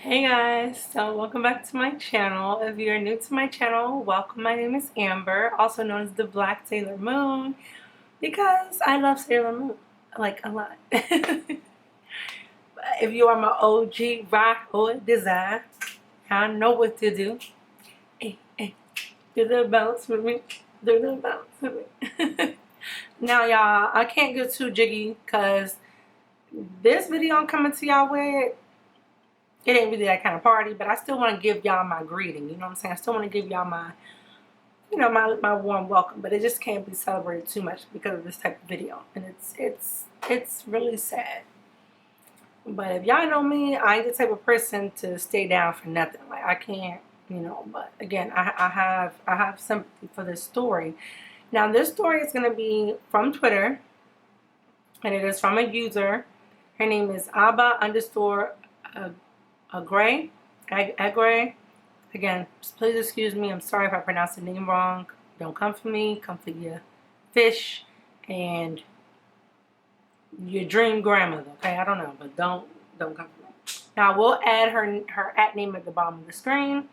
Hey guys, so welcome back to my channel. If you're new to my channel, welcome. My name is Amber, also known as the Black Sailor Moon, because I love Sailor Moon, like a lot. If you are my OG rock or design, I know what to do. Hey, hey, do the bounce with me, do the bounce with me. Now y'all, I can't get too jiggy because this video I'm coming to y'all with, it ain't really that kind of party, but I still want to give y'all my greeting. You know what I'm saying? I still want to give y'all my, my warm welcome. But it just can't be celebrated too much because of this type of video, and it's really sad. But if y'all know me, I ain't the type of person to stay down for nothing. Like I can't, But again, I have sympathy for this story. Now this story is gonna be from Twitter, and it is from a user. Her name is Abba underscore. Agray. Again, please excuse me. I'm sorry if I pronounced the name wrong. Don't come for me. Come for your fish and your dream grandmother. Okay, I don't know, but don't come for me. Now we'll add her at name at the bottom of the screen.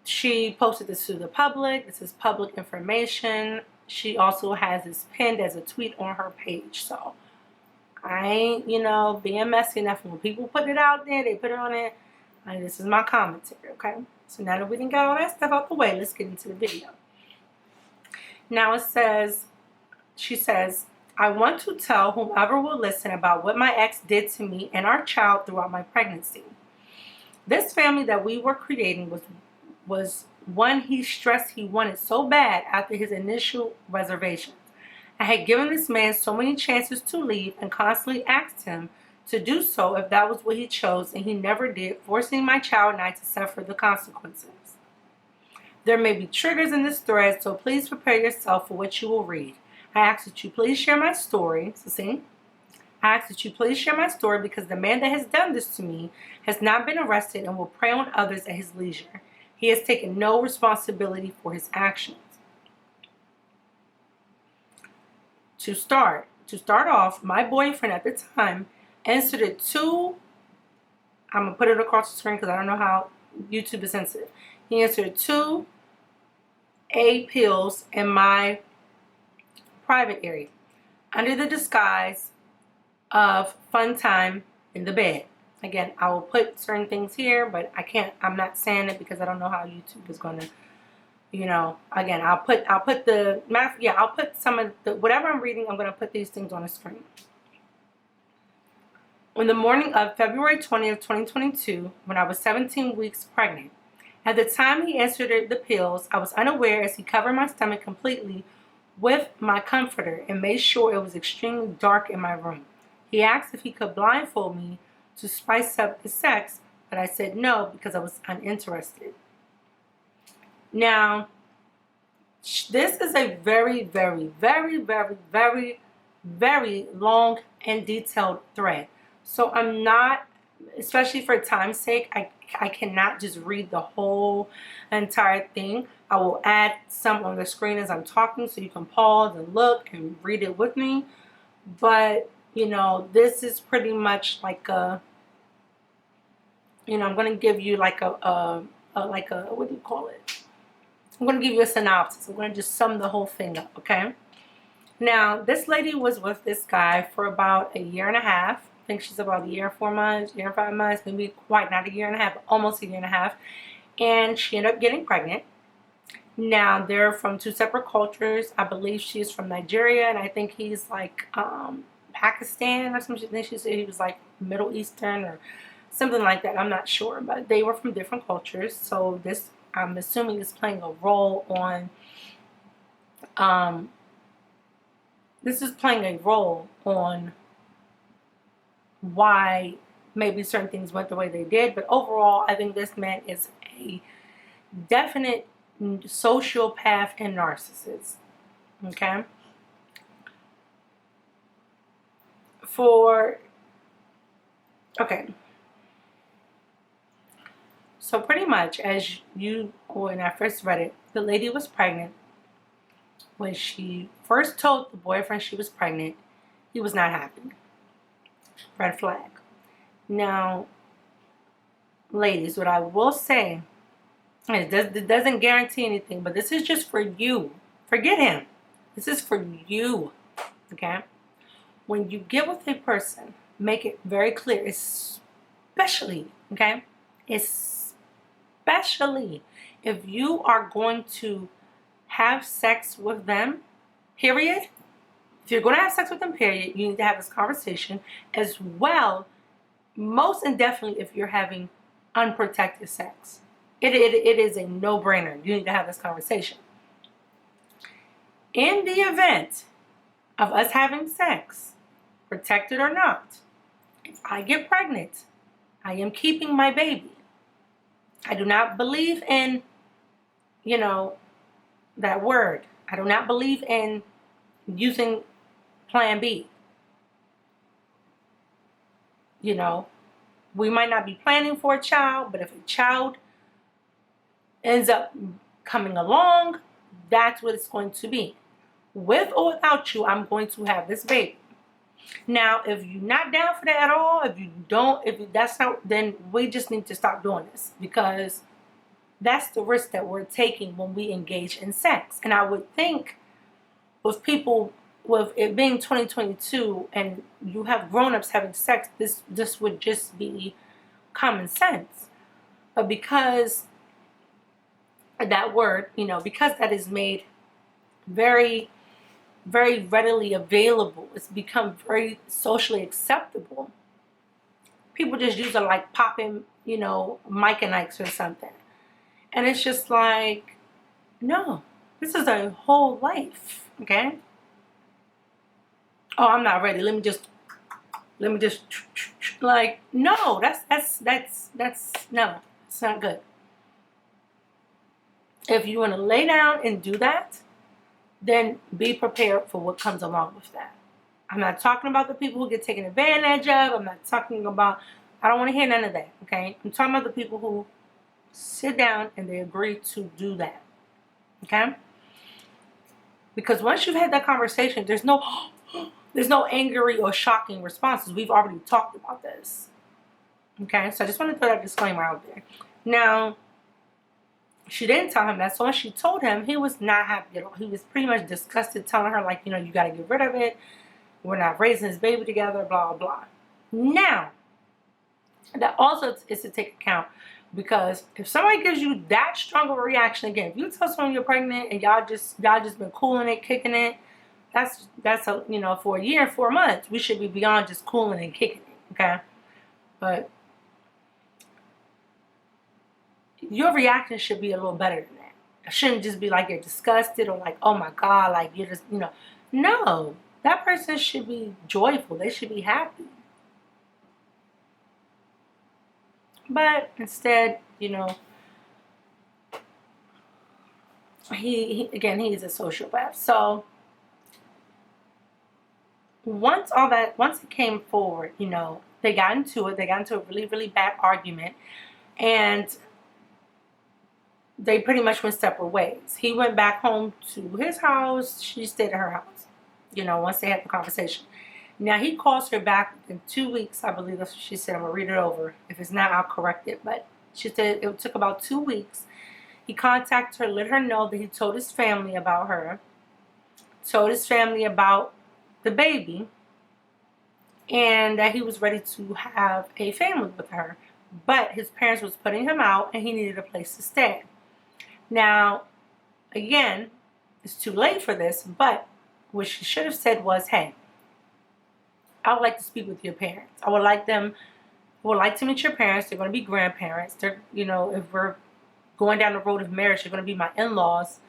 She posted this to the public. This is public information. She also has this pinned as a tweet on her page. So I ain't, being messy enough. When people put it out there, they put it on it. This is my commentary, okay? So now that we didn't get all that stuff out the way, let's get into the video. Now she says, I want to tell whomever will listen about what my ex did to me and our child throughout my pregnancy. This family that we were creating was one he stressed he wanted so bad after his initial reservations. I had given this man so many chances to leave and constantly asked him to do so if that was what he chose, and he never did, forcing my child and I to suffer the consequences. There may be triggers in this thread, so please prepare yourself for what you will read. I ask that you please share my story. I ask that you please share my story because the man that has done this to me has not been arrested and will prey on others at his leisure. He has taken no responsibility for his actions. To start off, my boyfriend at the time inserted two, I'm going to put it across the screen because I don't know how YouTube is sensitive. He inserted 2 A pills in my private area under the disguise of fun time in the bed. Again, I will put certain things here, but I'm not saying it because I don't know how YouTube is going to, again, I'll put some of the, whatever I'm reading, I'm going to put these things on the screen. On the morning of February 20th, 2022, when I was 17 weeks pregnant, at the time he inserted the pills, I was unaware as he covered my stomach completely with my comforter and made sure it was extremely dark in my room. He asked if he could blindfold me to spice up the sex, but I said no because I was uninterested. Now, this is a very, very, very, very, very, very long and detailed thread. So I'm not, especially for time's sake, I cannot just read the whole entire thing. I will add some on the screen as I'm talking so you can pause and look and read it with me. But, this is pretty much like a, I'm going to give you like a, what do you call it? I'm going to give you a synopsis. I'm going to just sum the whole thing up, okay? Now, this lady was with this guy for about a year and a half. I think she's about a year and 4 months, year and 5 months, maybe quite not a year and a half, but almost a year and a half. And she ended up getting pregnant. Now, they're from 2 separate cultures. I believe she's from Nigeria, and I think he's like Pakistan or something. I think she said he was like Middle Eastern or something like that. I'm not sure, but they were from different cultures. So this, I'm assuming, is playing a role on, why maybe certain things went the way they did. But overall, I think this man is a definite sociopath and narcissist. Okay? So pretty much, when I first read it, the lady was pregnant. When she first told the boyfriend she was pregnant, he was not happy. Red flag. Now, ladies, what I will say, and it doesn't guarantee anything, but this is just for you. Forget him. This is for you, okay? When you get with a person, make it very clear, especially, okay? Especially if you are going to have sex with them, period. If you're going to have sex with them, period, you need to have this conversation as well, most and definitely if you're having unprotected sex. It is a no-brainer. You need to have this conversation. In the event of us having sex, protected or not, if I get pregnant, I am keeping my baby. I do not believe in, that word. I do not believe in using plan B. We might not be planning for a child, but if a child ends up coming along, that's what it's going to be. With or without you, I'm going to have this baby. Now, if you're not down for that at all, if that's not, then we just need to stop doing this, because that's the risk that we're taking when we engage in sex. And I would think with people, with it being 2022 and you have grown-ups having sex, this would just be common sense. But because that word, because that is made very, very readily available, it's become very socially acceptable. People just use it like popping, Mike and Ike's or something. And it's just like, no, this is a whole life, okay? Oh, I'm not ready. Let me just like, no, that's no, it's not good. If you want to lay down and do that, then be prepared for what comes along with that. I'm not talking about the people who get taken advantage of. I'm not talking about, I don't want to hear none of that, okay? I'm talking about the people who sit down and they agree to do that, okay? Because once you've had that conversation, there's no angry or shocking responses. We've already talked about this, okay? So I just want to throw that disclaimer out there. Now, she didn't tell him that, so when she told him, he was not happy at all. He was pretty much disgusted, telling her, like, you got to get rid of it. We're not raising this baby together, blah, blah. Now, that also is to take account, because if somebody gives you that strong of a reaction, again, if you tell someone you're pregnant and y'all just been cooling it, kicking it, that's for a year and 4 months, we should be beyond just cooling and kicking it, okay? But your reaction should be a little better than that. It shouldn't just be like you're disgusted or like, oh my God, like you're just, No, that person should be joyful. They should be happy. But instead, he he's a sociopath. So once it came forward, they got into it. They got into a really, really bad argument. And they pretty much went separate ways. He went back home to his house. She stayed at her house, once they had the conversation. Now, he calls her back in 2 weeks. I believe that's what she said. I'm going to read it over. If it's not, I'll correct it. But she said it took about 2 weeks. He contacted her, let her know that he told his family about her, told his family about the baby, and that he was ready to have a family with her. But his parents was putting him out, and he needed a place to stay. Now, again, it's too late for this, but what she should have said was, hey, I would like to speak with your parents. I would like to meet your parents. They're going to be grandparents. They're, if we're going down the road of marriage, they're going to be my in-laws.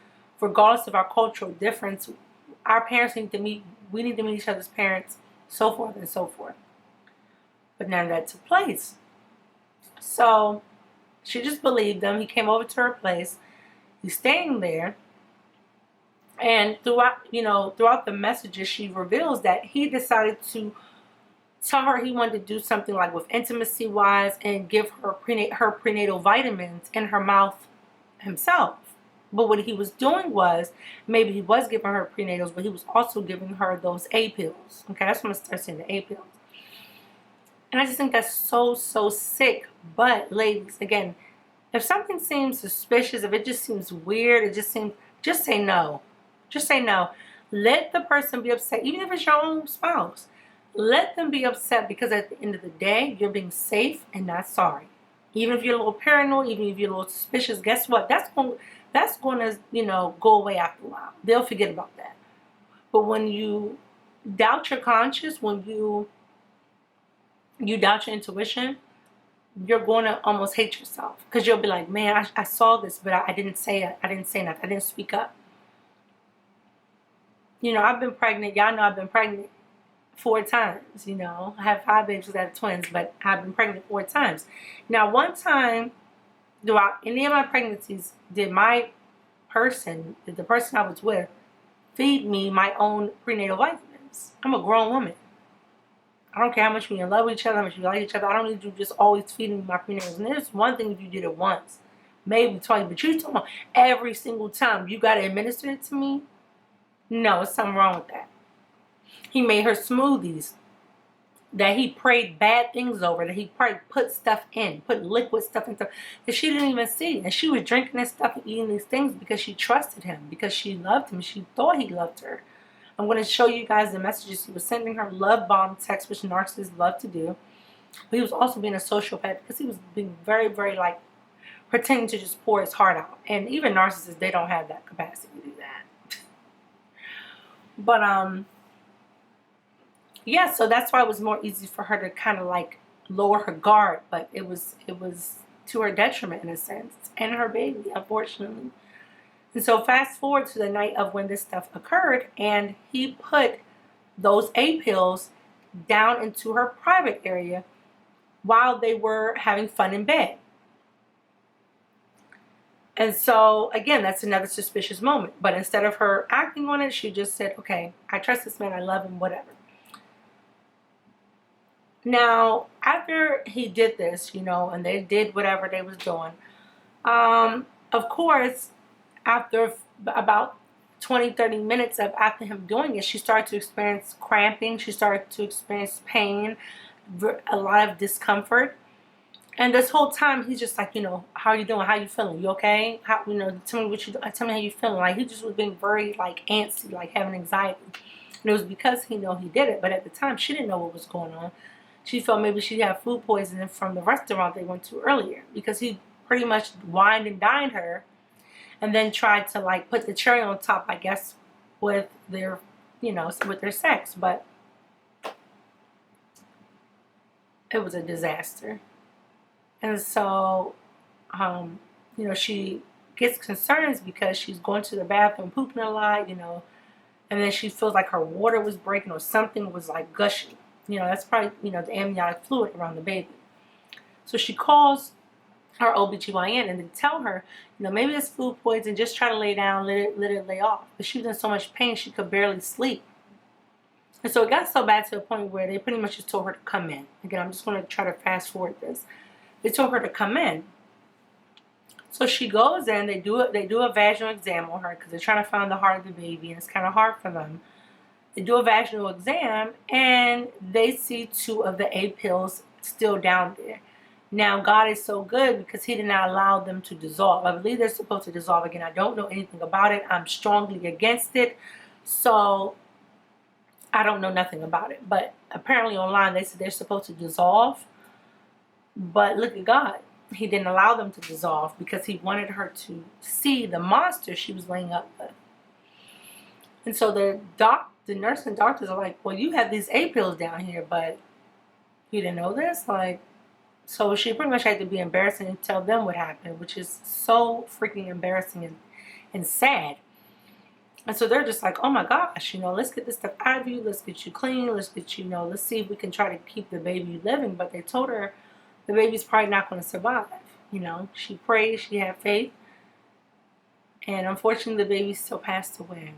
Regardless of our cultural difference, our parents need to meet, we need to meet each other's parents, so forth and so forth. But none of that took place. So she just believed him. He came over to her place. He's staying there. And throughout the messages, she reveals that he decided to tell her he wanted to do something like with intimacy-wise and give her prenatal vitamins in her mouth himself. But what he was doing was, maybe he was giving her prenatals, but he was also giving her those A pills. Okay, that's when I start saying the A pills. And I just think that's so, so sick. But ladies, again, if something seems suspicious, if it just seems weird, just say no. Just say no. Let the person be upset, even if it's your own spouse. Let them be upset, because at the end of the day, you're being safe and not sorry. Even if you're a little paranoid, even if you're a little suspicious, guess what? That's going to, go away after a while. They'll forget about that. But when you doubt your conscience, when you doubt your intuition, you're going to almost hate yourself, because you'll be like, man, I saw this, but I didn't say it. I didn't say nothing. I didn't speak up. I've been pregnant. Y'all know I've been pregnant 4 times. I have 5 babies, I have twins, but I've been pregnant 4 times. Now, one time throughout any of my pregnancies, did the person I was with feed me my own prenatal vitamins. I'm a grown woman. I don't care how much we love each other, how much we like each other. I don't need you just always feeding me my prenatals. And there's one thing if you did it once, maybe twice, but you talking about every single time you got to administer it to me? No, there's something wrong with that. He made her smoothies that he prayed bad things over, that he probably put liquid stuff in stuff that she didn't even see. And she was drinking this stuff and eating these things because she trusted him, because she loved him. She thought he loved her. I'm going to show you guys the messages he was sending her, love bomb text, which narcissists love to do. But he was also being a sociopath, because he was being very, very, pretending to just pour his heart out. And even narcissists, they don't have that capacity to do that. But, yeah, so that's why it was more easy for her to kind of lower her guard. But it was to her detriment, in a sense, and her baby, unfortunately. And so fast forward to the night of when this stuff occurred, and he put those A pills down into her private area while they were having fun in bed. And so, again, that's another suspicious moment. But instead of her acting on it, she just said, okay, I trust this man, I love him, whatever. Now, after he did this, and they did whatever they was doing, of course, after about 20-30 minutes after him doing it, she started to experience cramping. She started to experience pain, a lot of discomfort. And this whole time, he's just like, how are you doing? How are you feeling? You okay? How, tell me tell me how you feeling. He just was being very antsy, having anxiety. And it was because he did it. But at the time, she didn't know what was going on. She felt maybe she had food poisoning from the restaurant they went to earlier, because he pretty much wined and dined her, and then tried to put the cherry on top, I guess, with their, with their sex. But it was a disaster. And so, she gets concerns because she's going to the bathroom, pooping a lot, and then she feels like her water was breaking, or something was gushing. That's probably, the amniotic fluid around the baby. So she calls her OBGYN, and they tell her, maybe it's food poisoning, just try to lay down, let it lay off. But she was in so much pain, she could barely sleep. And so it got so bad to the point where they pretty much just told her to come in. Again, I'm just going to try to fast forward this. They told her to come in. So she goes in, they do a vaginal exam on her, because they're trying to find the heart of the baby, and it's kind of hard for them. They do a vaginal exam, and they see 2 of the A pills still down there. Now, God is so good, because he did not allow them to dissolve. I believe they're supposed to dissolve. Again, I don't know anything about it. I'm strongly against it. So I don't know nothing about it. But apparently online, they said they're supposed to dissolve. But look at God. He didn't allow them to dissolve, because he wanted her to see the monster she was laying up with. And so the nurse and doctors are like, well, you have these A pills down here, but you didn't know this? So she pretty much had to be embarrassing and tell them what happened, which is so freaking embarrassing and sad. And so they're just like, oh my gosh, let's get this stuff out of you. Let's get you clean. Let's get you, let's see if we can try to keep the baby living. But they told her the baby's probably not going to survive. She prayed, she had faith. And unfortunately, the baby still passed away.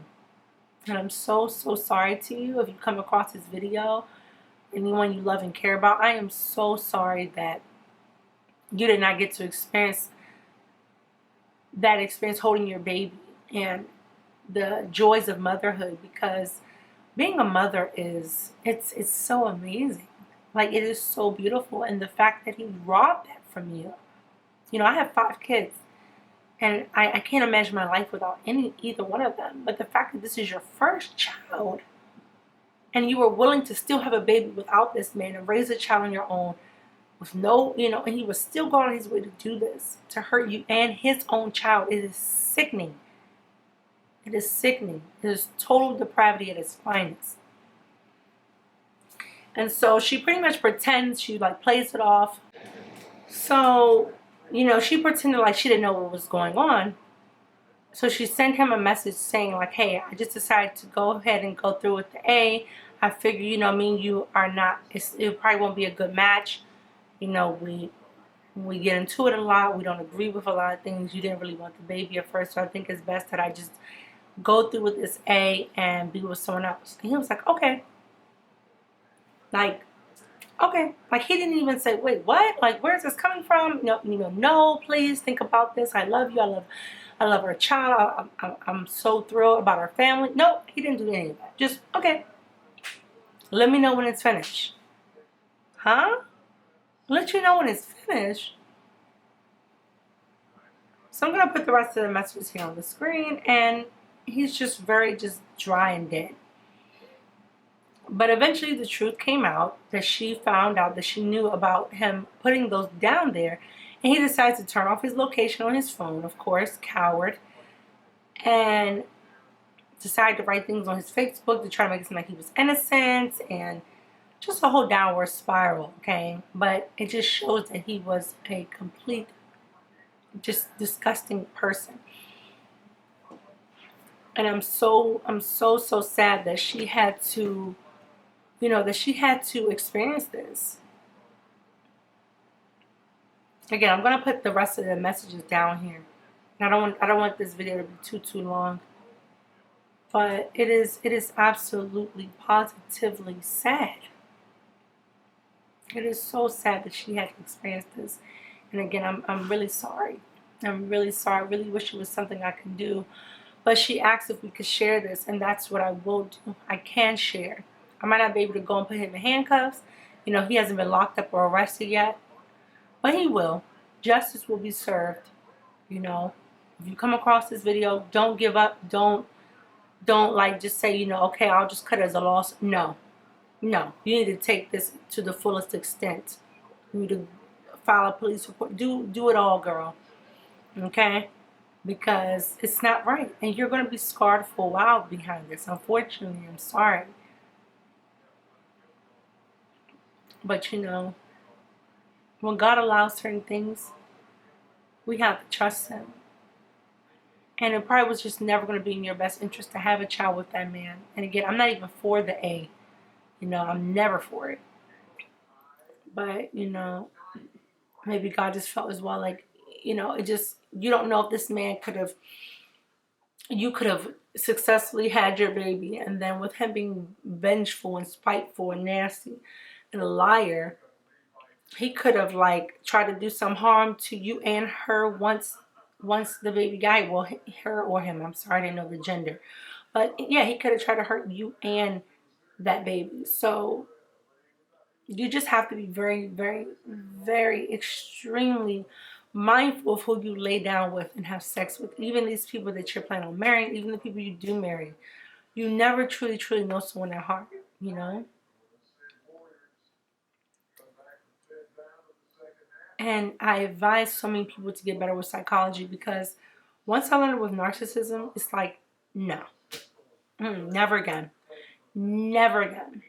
And I'm so, so sorry to you if you come across this video. Anyone you love and care about, I am so sorry that you did not get to experience that experience holding your baby and the joys of motherhood, because being a mother it's so amazing. Like, it is so beautiful. And the fact that he robbed that from you. You know, I have 5 kids. And I can't imagine my life without either one of them. But the fact that this is your first child, and you were willing to still have a baby without this man and raise a child on your own with no, you know, and he was still going on his way to do this, to hurt you and his own child. It is sickening. It is sickening. It is total depravity at its finest. And so she pretty much pretends, she like plays it off. So, you know, she pretended like she didn't know what was going on. So she sent him a message saying like, hey, I just decided to go ahead and go through with the A. I figure, you know, me and you are not, it probably won't be a good match. You know, we get into it a lot. We don't agree with a lot of things. You didn't really want the baby at first. So I think it's best that I just go through with this A and be with someone else. And he was like, okay. Like, okay. Like, he didn't even say, wait, what? Like, where's this coming from? No, please think about this. I love you. I love our child. I'm so thrilled about our family. No, he didn't do any of that. Just, okay. Let me know when it's finished. Huh? Let you know when it's finished. So I'm going to put the rest of the messages here on the screen. And he's just very dry and dead. But eventually the truth came out, that she found out that she knew about him putting those down there. And he decides to turn off his location on his phone, of course, coward. And decided to write things on his Facebook to try to make it seem like he was innocent. And just a whole downward spiral, okay? But it just shows that he was a complete, just disgusting person. And I'm so sad that she had to, you know, that she had to experience this. Again, I'm gonna put the rest of the messages down here. And I don't want this video to be too long. But it is absolutely positively sad. It is so sad that she had to experience this. And again, I'm really sorry. I'm really sorry. I really wish it was something I could do. But she asked if we could share this, and that's what I will do. I can share. I might not be able to go and put him in handcuffs. You know, he hasn't been locked up or arrested yet. But he will. Justice will be served. You know, if you come across this video, don't give up. Don't like just say, you know, okay, I'll just cut it as a loss. No. You need to take this to the fullest extent. You need to file a police report. Do it all, girl. Okay? Because it's not right. And you're going to be scarred for a while behind this. Unfortunately, I'm sorry. But, you know, when God allows certain things, we have to trust Him. And it probably was just never going to be in your best interest to have a child with that man. And again, I'm not even for the A. You know, I'm never for it. But, you know, maybe God just felt as well like, you know, it just, you don't know if this man you could have successfully had your baby, and then with him being vengeful and spiteful and nasty and a liar, he could have like tried to do some harm to you and her once the baby died. Well, her or him, I'm sorry, I didn't know the gender. But yeah, he could have tried to hurt you and that baby. So you just have to be very, very, very extremely mindful of who you lay down with and have sex with. Even these people that you're planning on marrying, even the people you do marry. You never truly, truly know someone at heart, you know? And I advise so many people to get better with psychology, because once I learned with narcissism, it's like, no. Never again. Never again.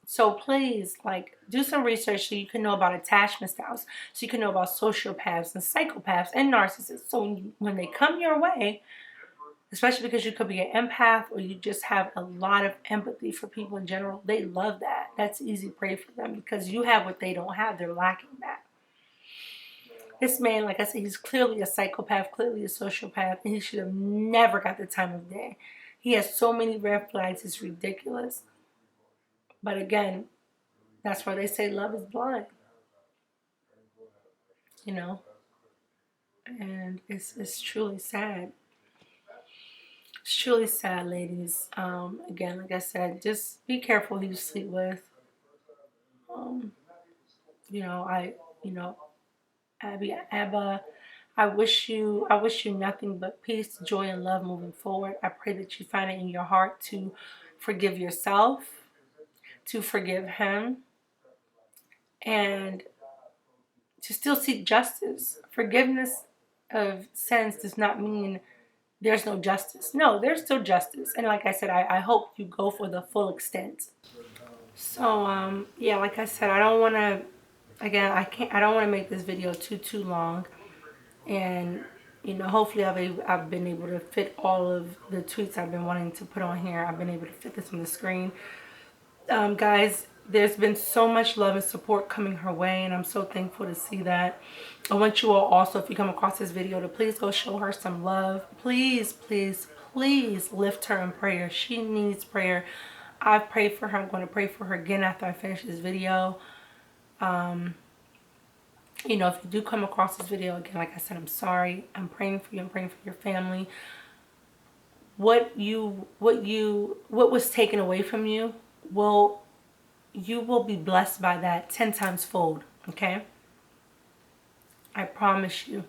So please, like, do some research so you can know about attachment styles, so you can know about sociopaths and psychopaths and narcissists. So when they come your way, especially because you could be an empath or you just have a lot of empathy for people in general, they love that. That's easy prey for them, because you have what they don't have. They're lacking that. This man, like I said, he's clearly a psychopath, clearly a sociopath, and he should have never got the time of day. He has so many red flags, it's ridiculous. But again, that's why they say love is blind. You know? And it's truly sad. It's truly sad, ladies. Again, like I said, just be careful who you sleep with. You know, Abba, I wish you nothing but peace, joy, and love moving forward. I pray that you find it in your heart to forgive yourself, to forgive him, and to still seek justice. Forgiveness of sins does not mean there's no justice. No, there's still justice. And like I said, I hope you go for the full extent. So, yeah, like I said, I don't want to, again, I don't want to make this video too long. And, you know, hopefully I've been able to fit all of the tweets I've been wanting to put on here. I've been able to fit this on the screen. Guys, there's been so much love and support coming her way, and I'm so thankful to see that. I want you all also, if you come across this video, to please go show her some love. Please, please, please lift her in prayer. She needs prayer. I've prayed for her. I'm going to pray for her again after I finish this video. You know, if you do come across this video again, like I said, I'm sorry. I'm praying for you. I'm praying for your family. What was taken away from you, you will be blessed by that 10 times fold, okay? I promise you.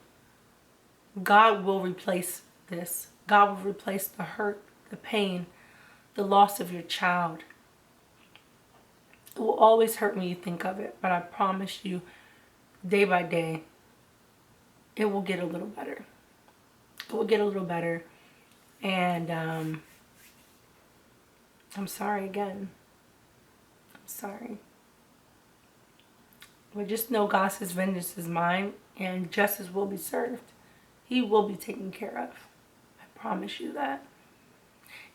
God will replace this. God will replace the hurt, the pain, the loss of your child. It will always hurt when you think of it, but I promise you, day by day, it will get a little better. It will get a little better. And I'm sorry again. I'm sorry. But just know God says vengeance is mine and justice will be served. He will be taken care of. I promise you that.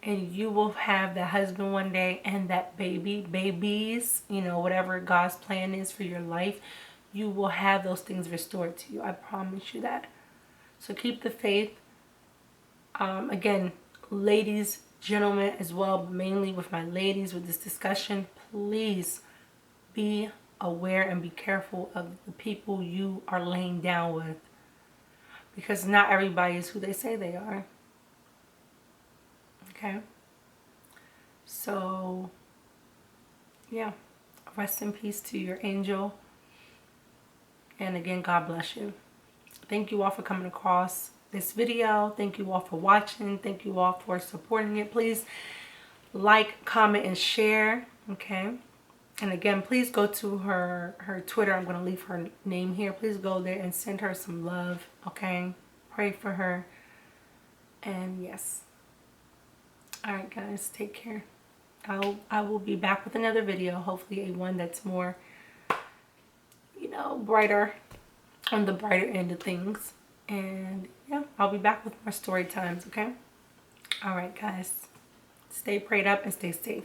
And you will have that husband one day and that babies, you know, whatever God's plan is for your life, you will have those things restored to you. I promise you that. So keep the faith. Again, ladies, gentlemen as well, mainly with my ladies with this discussion, please be aware and be careful of the people you are laying down with. Because not everybody is who they say they are. Okay? So, yeah. Rest in peace to your angel. And again, God bless you. Thank you all for coming across this video. Thank you all for watching. Thank you all for supporting it. Please like, comment, and share. Okay? And again, please go to her Twitter. I'm going to leave her name here. Please go there and send her some love. Okay? Pray for her. And yes. Alright guys, take care. I will be back with another video. Hopefully a one that's more, you know, brighter, on the brighter end of things. And yeah, I'll be back with more story times, okay? Alright guys. Stay prayed up and stay safe.